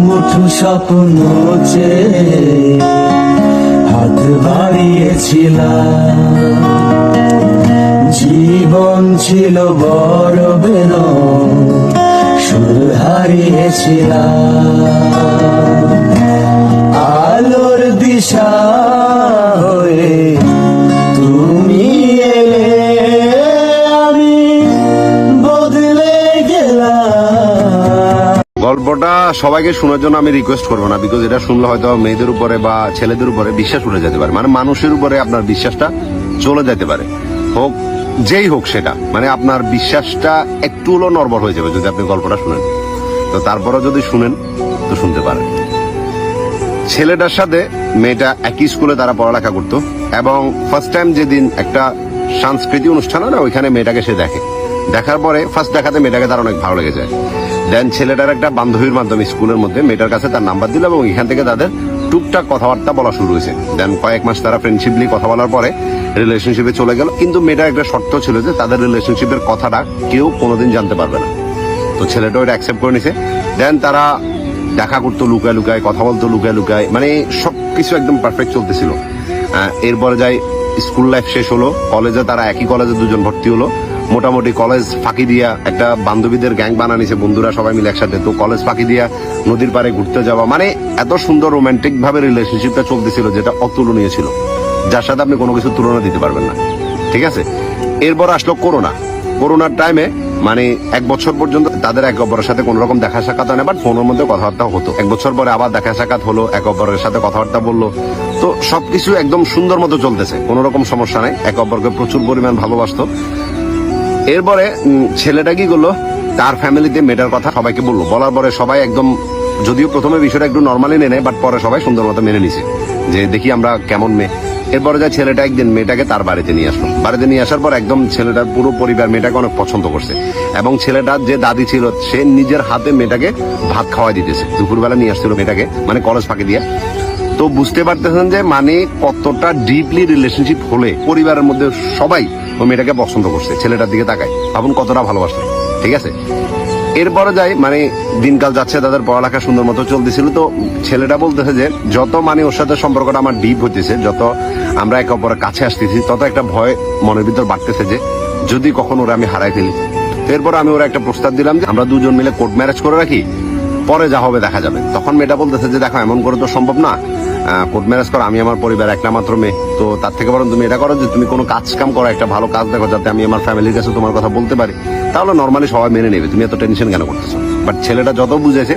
মুঠো স্বপ্ন চেয়ে হাত বাড়িয়েছিলাম। জীবন ছিল বড় বেদন, সুর হারিয়েছিলাম। আলোর দিশা হয়ে তুমি এলে, আমি বদলে গেলাম। গল্পটা সবাইকে শোনার জন্য আমি রিকোয়েস্ট করবো না, বিকজ এটা শুনলে হয়তো মেয়েদের উপরে বা ছেলেদের উপরে বিশ্বাস উঠে যেতে পারে, মানে মানুষের উপরে আপনার বিশ্বাসটা চলে যেতে পারে, হোক যেই হোক সেটা, মানে আপনার বিশ্বাসটা একটু হলেও নড়বড় হয়ে যাবে যদি আপনি গল্পটা শুনেন। তো তারপরে যদি শুনেন তো শুনতে পারেন। ছেলেটার সাথে মেয়েটা একই স্কুলে তারা পড়ালেখা করতো, এবং ফার্স্ট টাইম যেদিন একটা সাংস্কৃতিক অনুষ্ঠান হয় না, ওইখানে মেয়েটাকে সে দেখে। দেখার পরে ফার্স্ট দেখাতে মেয়েটাকে তার অনেক ভালো লেগে যায়। দেন ছেলেটার একটা বান্ধবীর মাধ্যমে স্কুলের মধ্যে মেয়েটার কাছে তার নাম্বার দিল, এবং এখান থেকে তাদের টুকটাক কথাবার্তা বলা শুরু হয়েছে। দেন কয়েক মাস তারা ফ্রেন্ডশিপলি কথা বলার পরে রিলেশনশিপে চলে গেল। কিন্তু মেয়েটার একটা শর্ত ছিল যে তাদের রিলেশনশিপের কথাটা কেউ কোনোদিন জানতে পারবে না। তো ছেলেটা ওটা অ্যাকসেপ্ট করে নিছে। দেন তারা দেখা করতো লুকায় লুকায়, কথা বলতো লুকায় লুকায়, মানে সবকিছু একদম পারফেক্ট চলতেছিল। এরপরে যাই স্কুল লাইফ শেষ হলো, কলেজে তারা একই কলেজে দুজন ভর্তি হলো। মোটামুটি কলেজ ফাঁকি দিয়া একটা বান্ধবীদের গ্যাং বানানিছে, বন্ধুরা সবাই মিলে একসাথে। তো কলেজ ফাঁকি দিয়া নদীর পাড়ে ঘুরতে যাওয়া, মানে এত সুন্দর রোমান্টিক ভাবে রিলেশনশিপটা চলতেছিল যেটা অতুলনীয় ছিল, যার সাথে আপনি কোনো কিছু তুলনা দিতে পারবেন না। ঠিক আছে, এরপর আসলো করোনার টাইমে, মানে 1 বছর পর্যন্ত তাদের একে অপরের সাথে কোন রকম দেখা সাক্ষাৎ হয় না, বাট ফোনের মধ্যে কথাবার্তা হতো। 1 বছর পরে আবার দেখা সাক্ষাৎ হলো, একে অপরের সাথে কথাবার্তা বললো। তো সবকিছু একদম সুন্দর মতো চলতেছে, কোন রকম সমস্যা নাই, একে অপরকে প্রচুর পরিমাণ ভালোবাসতো। এরপরে ছেলেটা কি করলো, তার ফ্যামিলিতে মেয়েটার কথা সবাইকে বললো। বলার পরে সবাই একদম, যদিও প্রথমে বিষয়টা একটু নর্মালি নেয়, বাট পরে সবাই সুন্দর মতো মেনে নিছে যে দেখি আমরা কেমন মেয়ে। এরপরে যায় ছেলেটা একদিন মেয়েটাকে তার বাড়িতে নিয়ে আসলো। বাড়িতে নিয়ে আসার পর একদম ছেলেটার পুরো পরিবার মেয়েটাকে অনেক পছন্দ করছে, এবং ছেলেটার যে দাদি ছিল সে নিজের হাতে মেয়েটাকে ভাত খাওয়াই দিতেছে। দুপুরবেলা নিয়ে আসছিল মেয়েটাকে, মানে কলেজ ফাঁকি দিয়ে। তো বুঝতে পারতেছেন যে মানে কতটা ডিপলি রিলেশনশিপ হলে পরিবারের মধ্যে সবাই ওই মেয়েটাকে পছন্দ করছে, ছেলেটার দিকে তাকায়, ভাবুন কতটা ভালোবাসলো। ঠিক আছে, এরপরে যাই, মানে দিনকাল যাচ্ছে, তাদের পড়ালেখা সুন্দর মতো চলতেছিল। তো ছেলেটা বলতেছে যে যত মানে ওর সাথে সম্পর্কটা আমার ডিপ হইতেছে, যত আমরা একে অপরের কাছে আসতেছি, তত একটা ভয় মনের ভিতর বাড়তেছে যে যদি কখন ওরা আমি হারাই ফেলি। এরপর আমি ওরা একটা প্রস্তাব দিলাম যে আমরা দুজন মিলে কোর্ট ম্যারেজ করে রাখি, পরে যা হবে দেখা যাবে। তখন মেয়েটা বলতেছে যে দেখো এমন করে তো সম্ভব না, কোর্ট ম্যারেজ করো, আমি আমার পরিবার একটা মাত্র মেয়ে, তো তার থেকে বরং তুমি এটা করো যে তুমি কোনো কাজ কাম করো, একটা ভালো কাজ দেখো, যাতে আমি আমার ফ্যামিলির কাছে তোমার কথা বলতে পারি, তাহলে নর্মালি সবাই মেনে নেবে, তুমি এত টেনশন কেন করতেছো। বাট ছেলেটা যত বুঝেছে